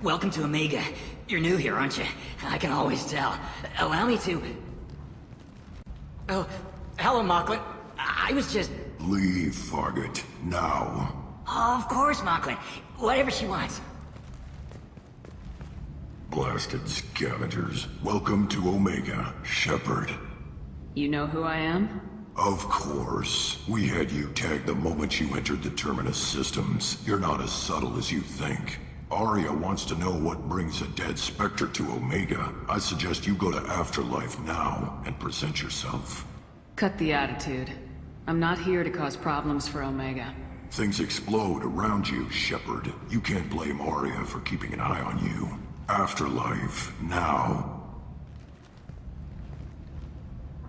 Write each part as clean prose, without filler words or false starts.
Welcome to Omega. You're new here, aren't you? I can always tell. Allow me to... Oh, hello, Mocklin. I was just... Leave, Fargate. Now. Oh, of course, Mocklin. Whatever she wants. Blasted scavengers. Welcome to Omega, Shepard. You know who I am? Of course. We had you tagged the moment you entered the Terminus systems. You're not as subtle as you think. Aria wants to know what brings a dead Spectre to Omega. I suggest you go to Afterlife now and present yourself. Cut the attitude. I'm not here to cause problems for Omega. Things explode around you, Shepard. You can't blame Aria for keeping an eye on you. Afterlife, now.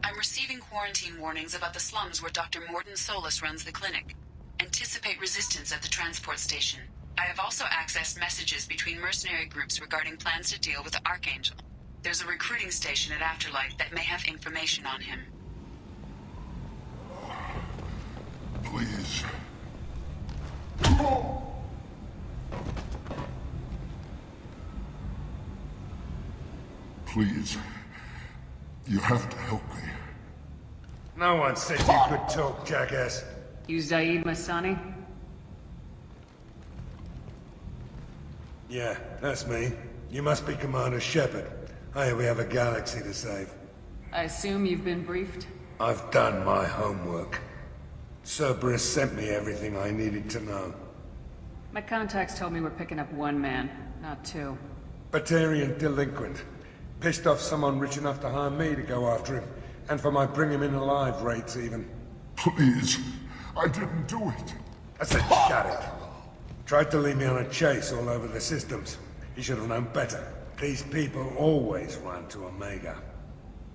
I'm receiving quarantine warnings about the slums where Dr. Mordin Solus runs the clinic. Anticipate resistance at the transport station. I have also accessed messages between mercenary groups regarding plans to deal with the Archangel. There's a recruiting station at Afterlife that may have information on him. Please. Please. You have to help me. No one said you could talk, jackass. You Zaid Masani? Yeah, that's me. You must be Commander Shepard. Hey, we have a galaxy to save. I assume you've been briefed? I've done my homework. Cerberus sent me everything I needed to know. My contacts told me we're picking up one man, not two. Batarian delinquent. Pissed off someone rich enough to hire me to go after him. And for my bring him in alive rates even. Please. I didn't do it. I said shut it. Tried to lead me on a chase all over the systems. He should have known better. These people always run to Omega.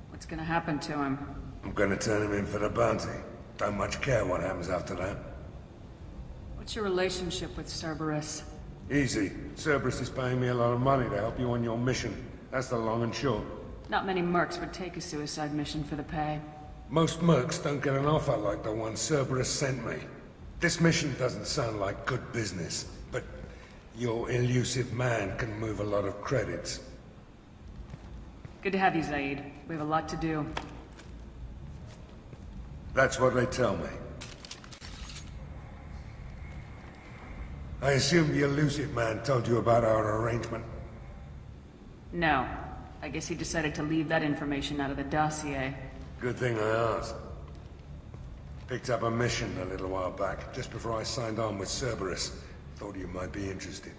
What's gonna happen to him? I'm gonna turn him in for the bounty. Don't much care what happens after that. What's your relationship with Serrice? Easy. Cerberus is paying me a lot of money to help you on your mission. That's the long and short. Not many mercs would take a suicide mission for the pay. Most mercs don't get an offer like the one Cerberus sent me. This mission doesn't sound like good business, but your elusive man can move a lot of credits. Good to have you, Zaid. We have a lot to do. That's what they tell me. I assume the elusive man told you about our arrangement. No. I guess he decided to leave that information out of the dossier. Good thing I asked. Picked up a mission a little while back, just before I signed on with Cerberus. Thought you might be interested.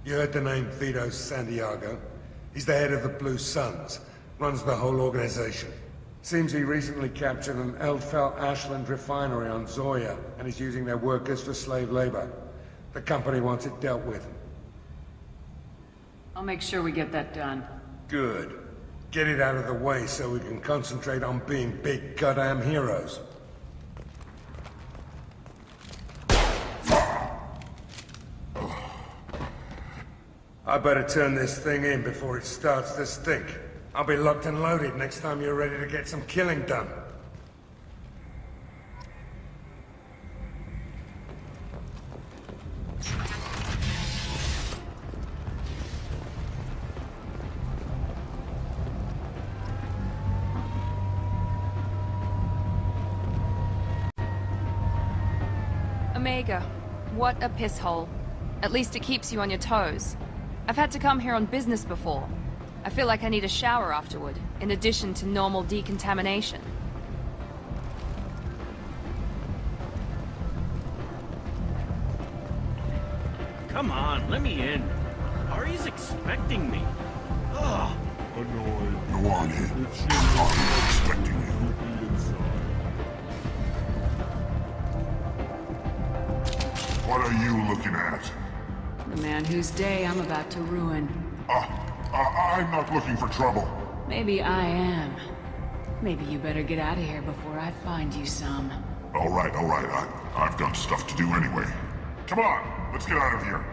You heard the name Vito Santiago? He's the head of the Blue Suns, runs the whole organization. Seems he recently captured an Eldfell Ashland refinery on Zoya, and is using their workers for slave labor. The company wants it dealt with. I'll make sure we get that done. Good. Get it out of the way so we can concentrate on being big goddamn heroes. I better turn this thing in before it starts to stink. I'll be locked and loaded next time you're ready to get some killing done. Omega, what a piss hole. At least it keeps you on your toes. I've had to come here on business before. I feel like I need a shower afterward, in addition to normal decontamination. Come on, let me in. Aria's expecting me. Ugh. Annoyed. Go on in. I'm expecting you. What are you looking at? The man whose day I'm about to ruin. I'm not looking for trouble. Maybe I am. Maybe you better get out of here before I find you some. All right. I've got stuff to do anyway. Come on, let's get out of here.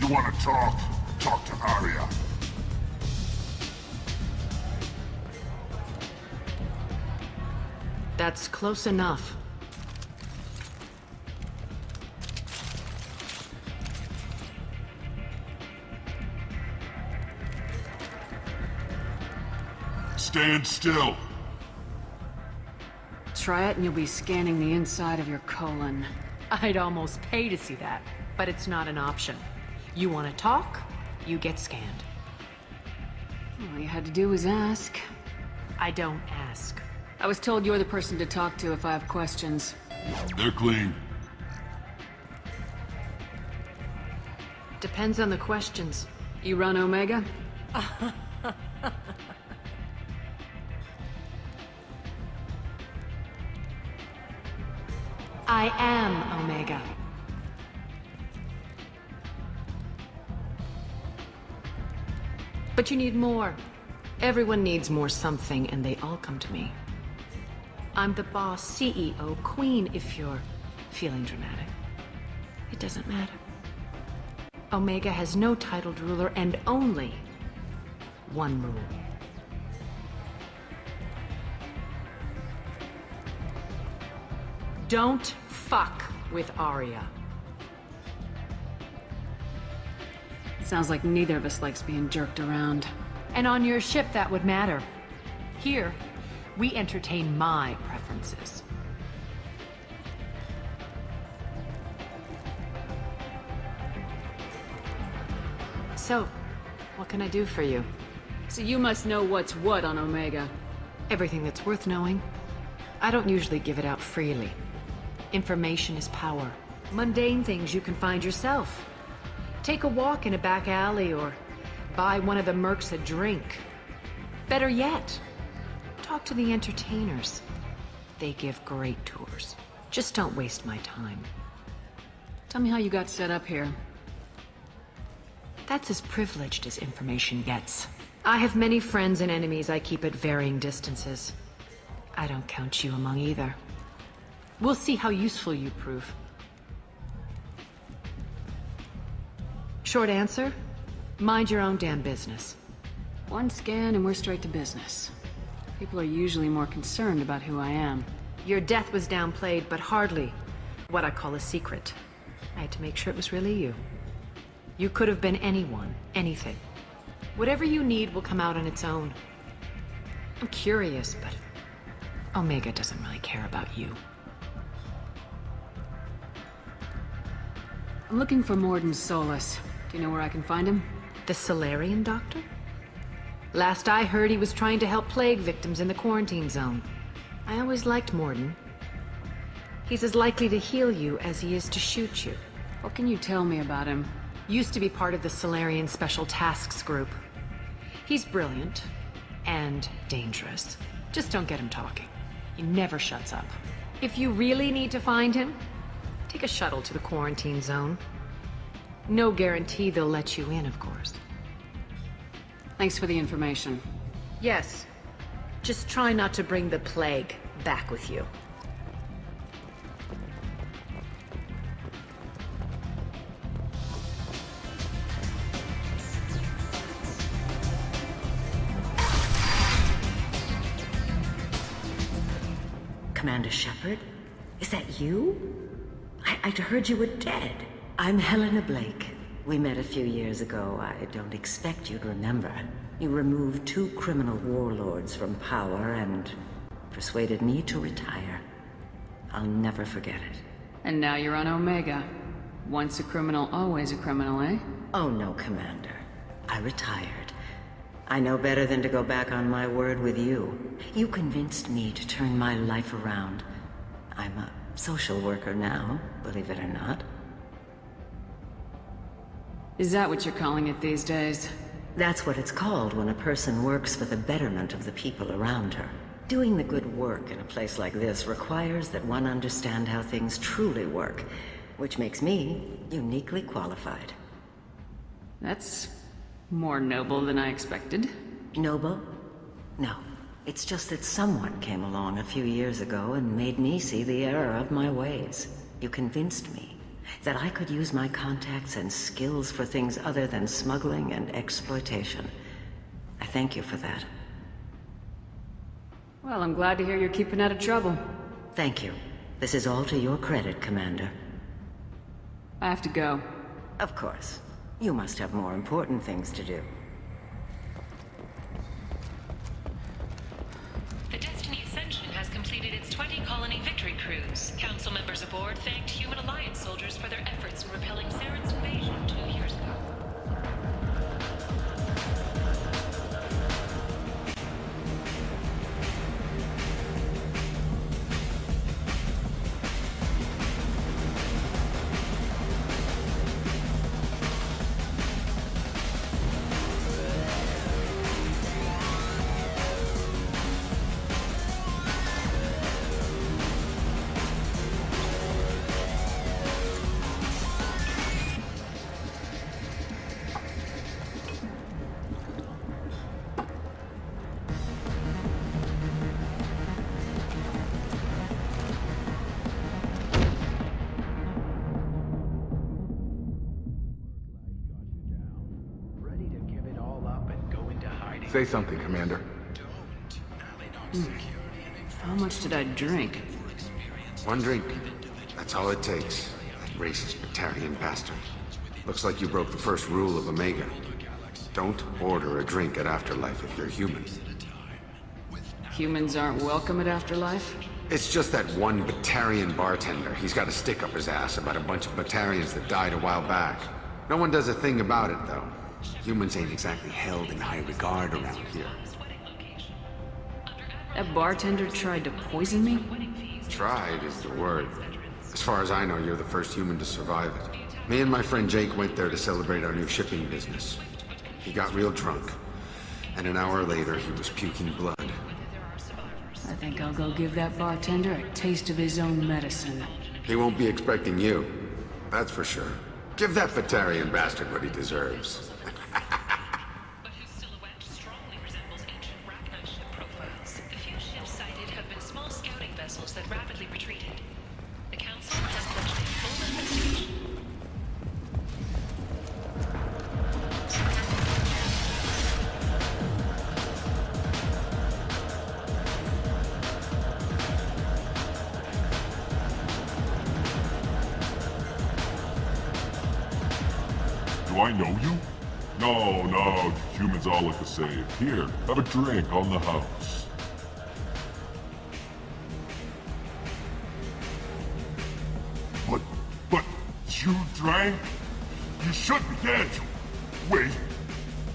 Want to talk to Aria. That's close enough. Stand still. Try it and you'll be scanning the inside of your colon. I'd almost pay to see that, but it's not an option. You want to talk, you get scanned. All you had to do was ask. I don't ask. I was told you're the person to talk to if I have questions. They're clean. Depends on the questions. You run Omega? I am Omega. But you need more. Everyone needs more something, and they all come to me. I'm the boss, CEO, queen, if you're feeling dramatic. It doesn't matter. Omega has no titled ruler and only one rule. Don't fuck with Aria. Sounds like neither of us likes being jerked around. And on your ship, that would matter. Here, we entertain my preferences. So, what can I do for you? So you must know what's what on Omega. Everything that's worth knowing. I don't usually give it out freely. Information is power. Mundane things you can find yourself. Take a walk in a back alley or buy one of the mercs a drink. Better yet, talk to the entertainers. They give great tours. Just don't waste my time. Tell me how you got set up here. That's as privileged as information gets. I have many friends and enemies I keep at varying distances. I don't count you among either. We'll see how useful you prove. Short answer, mind your own damn business. One scan and we're straight to business. People are usually more concerned about who I am. Your death was downplayed, but hardly what I call a secret. I had to make sure it was really you. You could have been anyone, anything. Whatever you need will come out on its own. I'm curious, but Omega doesn't really care about you. I'm looking for Morden Solus. Do you know where I can find him? The Salarian doctor? Last I heard, he was trying to help plague victims in the quarantine zone. I always liked Morden. He's as likely to heal you as he is to shoot you. What can you tell me about him? Used to be part of the Salarian Special Tasks Group. He's brilliant. And dangerous. Just don't get him talking. He never shuts up. If you really need to find him, take a shuttle to the quarantine zone. No guarantee they'll let you in, of course. Thanks for the information. Yes. Just try not to bring the plague back with you. Commander Shepard? Is that you? I'd heard you were dead. I'm Helena Blake. We met a few years ago. I don't expect you'd remember. You removed 2 criminal warlords from power and persuaded me to retire. I'll never forget it. And now you're on Omega. Once a criminal, always a criminal, eh? Oh no, Commander. I retired. I know better than to go back on my word with you. You convinced me to turn my life around. I'm a social worker now, believe it or not. Is that what you're calling it these days? That's what it's called when a person works for the betterment of the people around her. Doing the good work in a place like this requires that one understand how things truly work, which makes me uniquely qualified. That's more noble than I expected. Noble? No. It's just that someone came along a few years ago and made me see the error of my ways. You convinced me that I could use my contacts and skills for things other than smuggling and exploitation. I thank you for that. Well, I'm glad to hear you're keeping out of trouble. Thank you. This is all to your credit, Commander. I have to go. Of course. You must have more important things to do. The Destiny Ascension has completed its 20-colony victory cruise. Council members aboard thanked Human Alliance soldiers for their efforts in repelling Serrice's invasion 2 years ago. Say something, Commander. How much did I drink? 1 drink. That's all it takes. That racist Batarian bastard. Looks like you broke the first rule of Omega. Don't order a drink at Afterlife if you're human. Humans aren't welcome at Afterlife? It's just that one Batarian bartender. He's got a stick up his ass about a bunch of Batarians that died a while back. No one does a thing about it, though. Humans ain't exactly held in high regard around here. That bartender tried to poison me? Tried is the word. As far as I know, you're the first human to survive it. Me and my friend Jake went there to celebrate our new shipping business. He got real drunk, and an hour later he was puking blood. I think I'll go give that bartender a taste of his own medicine. He won't be expecting you, that's for sure. Give that Batarian bastard what he deserves. But whose silhouette strongly resembles ancient Rachni ship profiles. The few ships sighted have been small scouting vessels that rapidly retreated. The Council has pledged a full investigation. I know you? No, humans all look the same. Here, have a drink on the house. But you drank? You should be dead. Wait,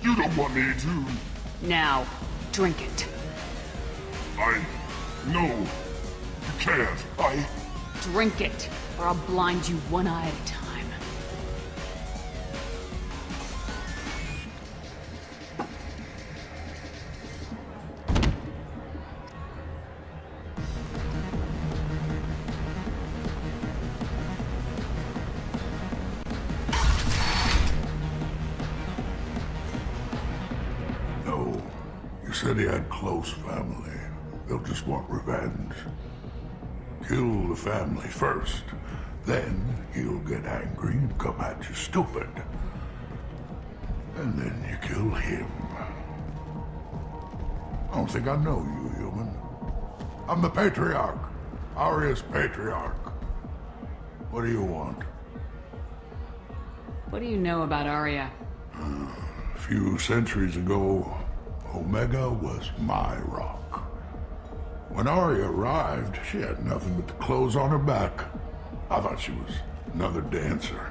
you don't want me to... Now, drink it. No, you can't. Drink it, or I'll blind you one eye at a time. No, you said he had close family. They'll just want revenge. Kill the family first. Then he'll get angry and come at you stupid. And then you kill him. I don't think I know you, human. I'm the Patriarch. Aria's Patriarch. What do you want? What do you know about Aria? A few centuries ago, Omega was my rock. When Aria arrived, she had nothing but the clothes on her back. I thought she was another dancer.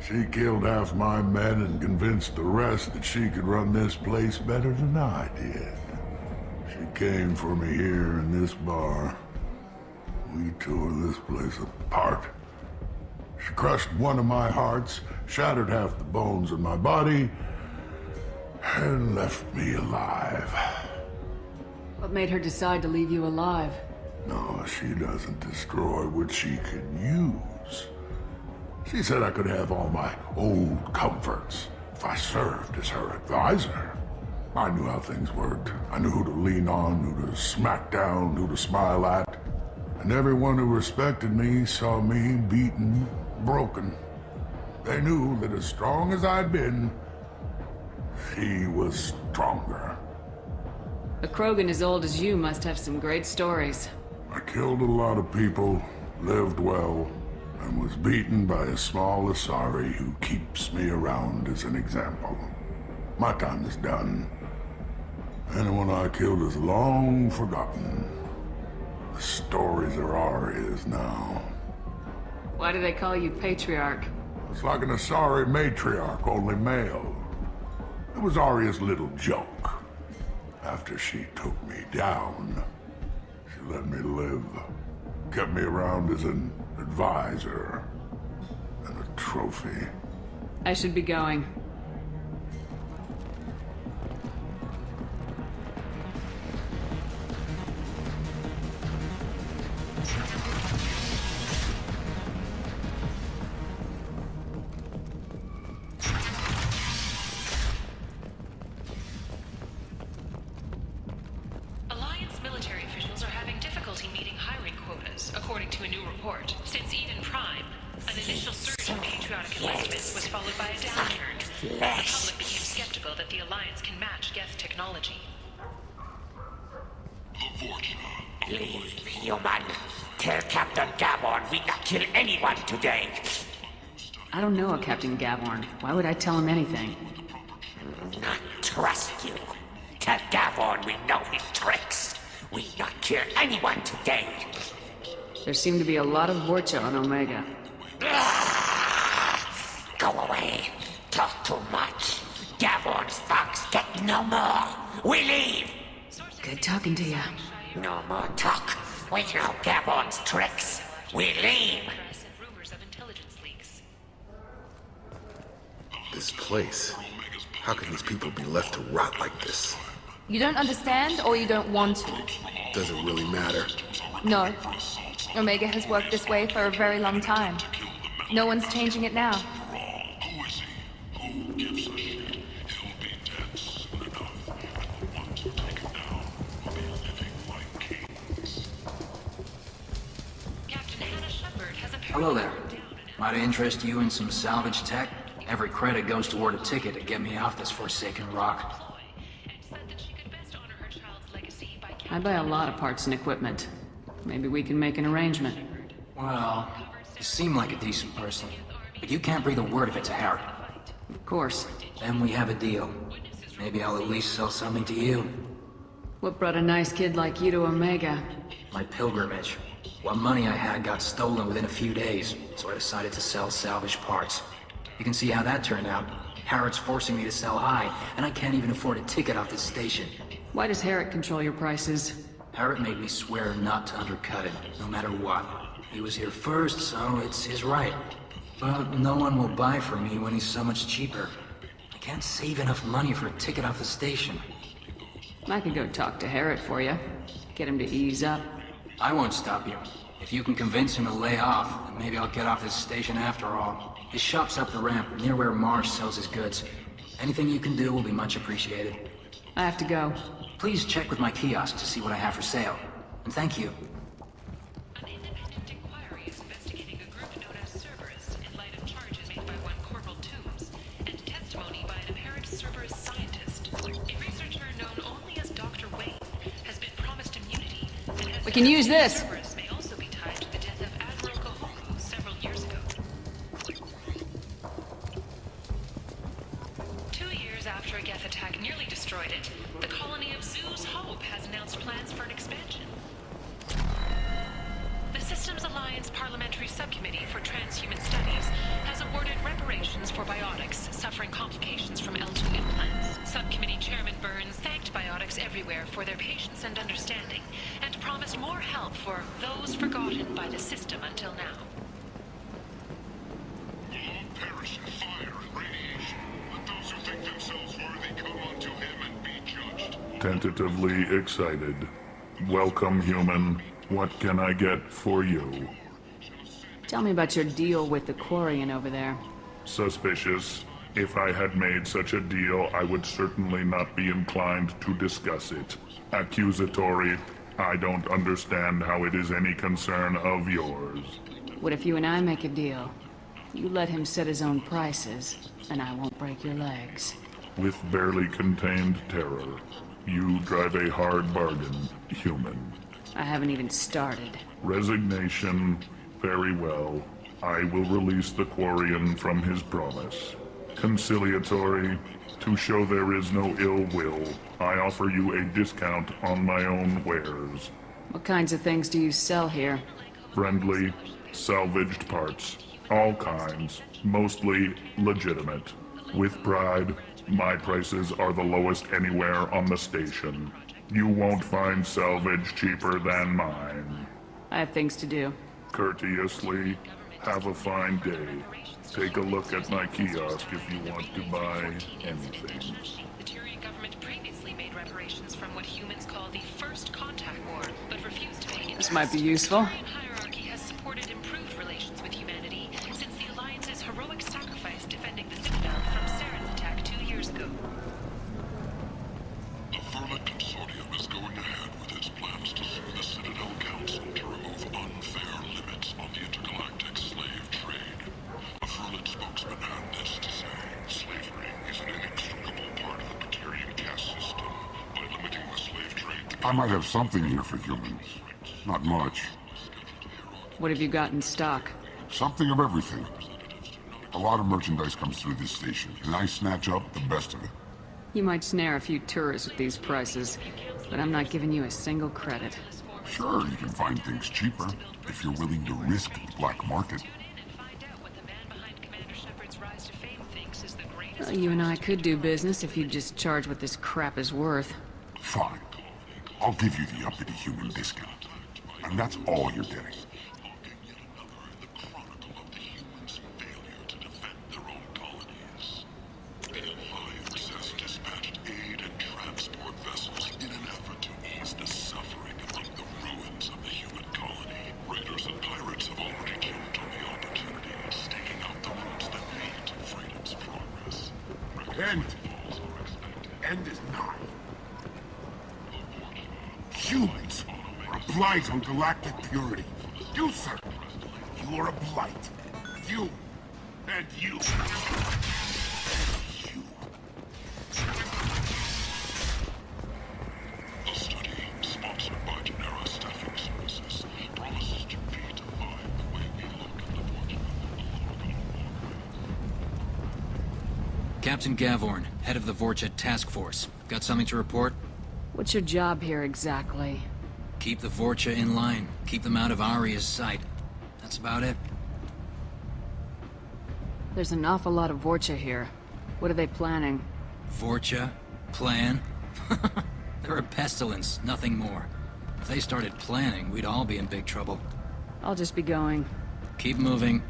She killed half my men and convinced the rest that she could run this place better than I did. She came for me here in this bar. We tore this place apart. She crushed one of my hearts, shattered half the bones in my body, and left me alive. What made her decide to leave you alive? No, she doesn't destroy what she can use. She said I could have all my old comforts if I served as her advisor. I knew how things worked. I knew who to lean on, who to smack down, who to smile at. And everyone who respected me saw me beaten, broken. They knew that as strong as I'd been, she was stronger. A Krogan as old as you must have some great stories. I killed a lot of people, lived well, and was beaten by a small Asari who keeps me around as an example. My time is done. Anyone I killed is long forgotten. The stories are Aria's now. Why do they call you Patriarch? It's like an Asari matriarch, only male. It was Aria's little joke. After she took me down, she let me live. Kept me around as an advisor and a trophy. I should be going. Alliance military officials are having difficulty meeting hiring quotas, according to a new report. Since Eden Prime, an initial surge in patriotic enlistment was followed by a downturn. The public became skeptical that the Alliance can match Geth technology. Leave, human. Tell Captain Gavorn we not kill anyone today. I don't know a Captain Gavorn. Why would I tell him anything? Not trust you. Tell Gavorn we know his tricks. We not kill anyone today. There seem to be a lot of Vorcha on Omega. Go away. Talk too much. Gavorn's fox get no more. We leave. Good talking to you. No more talk. We know Gavorn's tricks. We leave. This place. How can these people be left to rot like this? You don't understand, or you don't want to? Does it really matter? No. Omega has worked this way for a very long time. No one's changing it now. Hello there. Might I interest you in some salvage tech? Every credit goes toward a ticket to get me off this forsaken rock. I buy a lot of parts and equipment. Maybe we can make an arrangement. Well, you seem like a decent person. But you can't breathe a word of it to Harrot. Of course. Then we have a deal. Maybe I'll at least sell something to you. What brought a nice kid like you to Omega? My pilgrimage. What money I had got stolen within a few days, so I decided to sell salvage parts. You can see how that turned out. Harrot's forcing me to sell high, and I can't even afford a ticket off this station. Why does Harrot control your prices? Harrot made me swear not to undercut it, no matter what. He was here first, so it's his right. But no one will buy from me when he's so much cheaper. I can't save enough money for a ticket off the station. I could go talk to Harrot for you. Get him to ease up. I won't stop you. If you can convince him to lay off, then maybe I'll get off this station after all. His shop's up the ramp, near where Marsh sells his goods. Anything you can do will be much appreciated. I have to go. Please check with my kiosk to see what I have for sale. And thank you. An independent inquiry is investigating a group known as Serrice in light of charges made by one Corporal Toombs and testimony by an apparent Serrice scientist. A researcher known only as Dr. Wayne has been promised immunity and has... We can use this! Serrice may also be tied to the death of Admiral Kahoku several years ago. 2 years after a Geth attack nearly destroyed it, the colony of Zoo's Hope has announced plans for an expansion. The Systems Alliance Parliamentary Subcommittee for Transhuman Studies has awarded reparations for biotics suffering complications from L2 implants. Subcommittee Chairman Burns thanked biotics everywhere for their patience and understanding, and promised more help for those forgotten by the system until now. Will all perish in fire and radiation. Let those who think themselves worthy come unto him and be judged. Tentatively excited. Welcome, human. What can I get for you? Tell me about your deal with the Quarian over there. Suspicious. If I had made such a deal, I would certainly not be inclined to discuss it. Accusatory. I don't understand how it is any concern of yours. What if you and I make a deal? You let him set his own prices, and I won't break your legs. With barely contained terror, you drive a hard bargain, human. I haven't even started. Resignation. Very well. I will release the Quarian from his promise. Conciliatory. To show there is no ill will, I offer you a discount on my own wares. What kinds of things do you sell here? Friendly, salvaged parts. All kinds. Mostly legitimate. With pride, my prices are the lowest anywhere on the station. You won't find salvage cheaper than mine. I have things to do. Courteously, have a fine day. Take a look at my kiosk if you want to buy anything. The Turian government previously made reparations from what humans call the First Contact War, but refused to pay. This might be useful. The Turian hierarchy has supported improved relations with humanity since the Alliance's heroic sacrifice defending the Citadel from Serrice attack 2 years ago. The Verlet Consortium is going ahead with its plans to sue the Citadel Council to remove unfair limits on the intergalactic slave trade. A Verlet spokesman had this to say: slavery is an inextricable part of the Batarian caste system. By limiting the slave trade... I might have something here for humans. Not much. What have you got in stock? Something of everything. A lot of merchandise comes through this station, and I snatch up the best of it. You might snare a few tourists with these prices, but I'm not giving you a single credit. Sure, you can find things cheaper, if you're willing to risk the black market. Well, you and I could do business if you'd just charge what this crap is worth. Fine. I'll give you the uppity human discount. And that's all you're getting. End is nigh. Humans are a blight on galactic purity. You, sir, you are a blight. You and you. A study sponsored by Genera Staffing Services promises to redefine the way we look at the fortune of the Captain Gavorn, head of the Vorcha Task Force. Got something to report? What's your job here exactly? Keep the Vorcha in line. Keep them out of Aria's sight. That's about it. There's an awful lot of Vorcha here. What are they planning? Vorcha? Plan? They're a pestilence, nothing more. If they started planning, we'd all be in big trouble. I'll just be going. Keep moving.